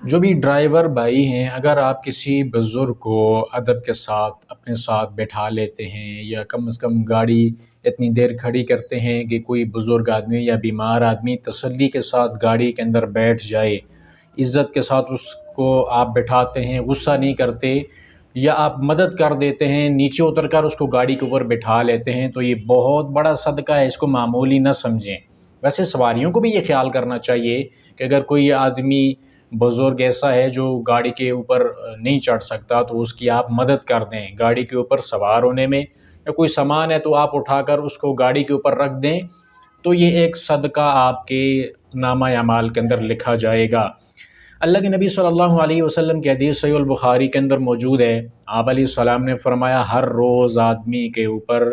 جو بھی ڈرائیور بھائی ہیں، اگر آپ کسی بزرگ کو ادب کے ساتھ اپنے ساتھ بٹھا لیتے ہیں یا کم از کم گاڑی اتنی دیر کھڑی کرتے ہیں کہ کوئی بزرگ آدمی یا بیمار آدمی تسلی کے ساتھ گاڑی کے اندر بیٹھ جائے، عزت کے ساتھ اس کو آپ بٹھاتے ہیں، غصہ نہیں کرتے، یا آپ مدد کر دیتے ہیں، نیچے اتر کر اس کو گاڑی کے اوپر بٹھا لیتے ہیں، تو یہ بہت بڑا صدقہ ہے، اس کو معمولی نہ سمجھیں۔ ویسے سواریوں کو بھی یہ خیال کرنا چاہیے کہ اگر کوئی آدمی بزرگ ایسا ہے جو گاڑی کے اوپر نہیں چڑھ سکتا تو اس کی آپ مدد کر دیں گاڑی کے اوپر سوار ہونے میں، یا کوئی سامان ہے تو آپ اٹھا کر اس کو گاڑی کے اوپر رکھ دیں، تو یہ ایک صدقہ آپ کے نامہ اعمال کے اندر لکھا جائے گا۔ اللہ کے نبی صلی اللہ علیہ وسلم کی حدیث صحیح البخاری کے اندر موجود ہے، آپ علیہ السلام نے فرمایا ہر روز آدمی کے اوپر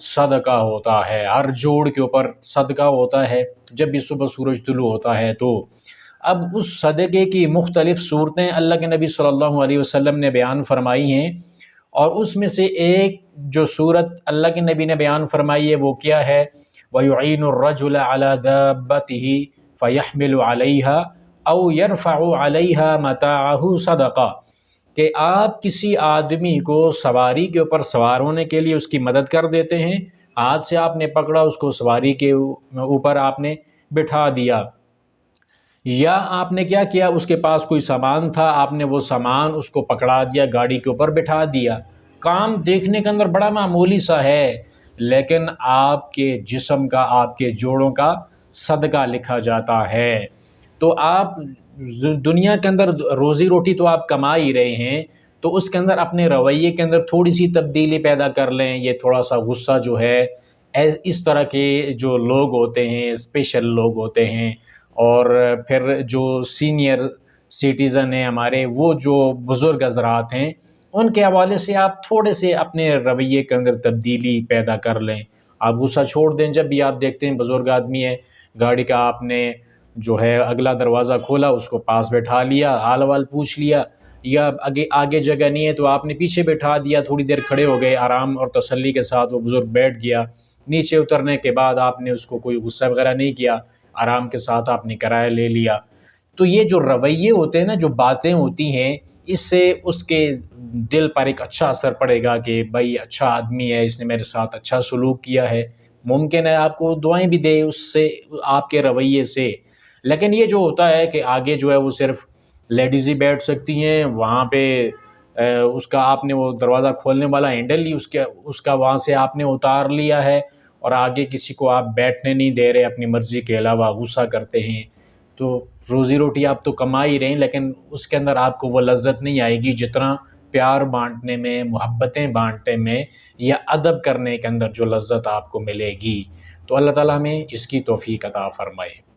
صدقہ ہوتا ہے، ہر جوڑ کے اوپر صدقہ ہوتا ہے جب بھی صبح سورج طلوع ہوتا ہے تو۔ اب اس صدقے کی مختلف صورتیں اللہ کے نبی صلی اللہ علیہ وسلم نے بیان فرمائی ہیں، اور اس میں سے ایک جو صورت اللہ کے نبی نے بیان فرمائی ہے وہ کیا ہے؟ وَيُعِينُ الرَّجُلَ عَلَى دَابَّتِهِ فَيَحْمِلُ عَلَيْهَا او یرفع علیہا متاعہ صدقہ، کہ آپ کسی آدمی کو سواری کے اوپر سوار ہونے کے لیے اس کی مدد کر دیتے ہیں، ہاتھ سے آپ نے پکڑا اس کو، سواری کے اوپر آپ نے بٹھا دیا، یا آپ نے کیا کیا، اس کے پاس کوئی سامان تھا، آپ نے وہ سامان اس کو پکڑا دیا، گاڑی کے اوپر بٹھا دیا۔ کام دیکھنے کے اندر بڑا معمولی سا ہے، لیکن آپ کے جسم کا، آپ کے جوڑوں کا صدقہ لکھا جاتا ہے۔ تو آپ دنیا کے اندر روزی روٹی تو آپ کما ہی رہے ہیں، تو اس کے اندر اپنے رویے کے اندر تھوڑی سی تبدیلی پیدا کر لیں۔ یہ تھوڑا سا غصہ جو ہے، اس طرح کے جو لوگ ہوتے ہیں، اسپیشل لوگ ہوتے ہیں، اور پھر جو سینئر سٹیزن ہیں ہمارے، وہ جو بزرگ حضرات ہیں، ان کے حوالے سے آپ تھوڑے سے اپنے رویے کے اندر تبدیلی پیدا کر لیں۔ آپ غصہ چھوڑ دیں، جب بھی آپ دیکھتے ہیں بزرگ آدمی ہے، گاڑی کا آپ نے جو ہے اگلا دروازہ کھولا، اس کو پاس بٹھا لیا، حال وال پوچھ لیا، یا آگے جگہ نہیں ہے تو آپ نے پیچھے بٹھا دیا، تھوڑی دیر کھڑے ہو گئے، آرام اور تسلی کے ساتھ وہ بزرگ بیٹھ گیا، نیچے اترنے کے بعد آپ نے اس کو کوئی غصہ وغیرہ نہیں کیا، آرام کے ساتھ آپ نے کرایہ لے لیا۔ تو یہ جو رویے ہوتے ہیں نا، جو باتیں ہوتی ہیں، اس سے اس کے دل پر ایک اچھا اثر پڑے گا کہ بھائی اچھا آدمی ہے، اس نے میرے ساتھ اچھا سلوک کیا ہے، ممکن ہے آپ کو دعائیں بھی دے اس سے، آپ کے رویے سے۔ لیکن یہ جو ہوتا ہے کہ آگے جو ہے وہ صرف لیڈیز ہی بیٹھ سکتی ہیں، وہاں پہ اس کا آپ نے وہ دروازہ کھولنے والا ہینڈل ہی اس کا وہاں سے آپ نے اتار لیا ہے، اور آگے کسی کو آپ بیٹھنے نہیں دے رہے، اپنی مرضی کے علاوہ غصہ کرتے ہیں، تو روزی روٹی آپ تو کما ہی رہے ہیں، لیکن اس کے اندر آپ کو وہ لذت نہیں آئے گی جتنا پیار بانٹنے میں، محبتیں بانٹنے میں، یا ادب کرنے کے اندر جو لذت آپ کو ملے گی۔ تو اللہ تعالیٰ ہمیں اس کی توفیق عطا فرمائے۔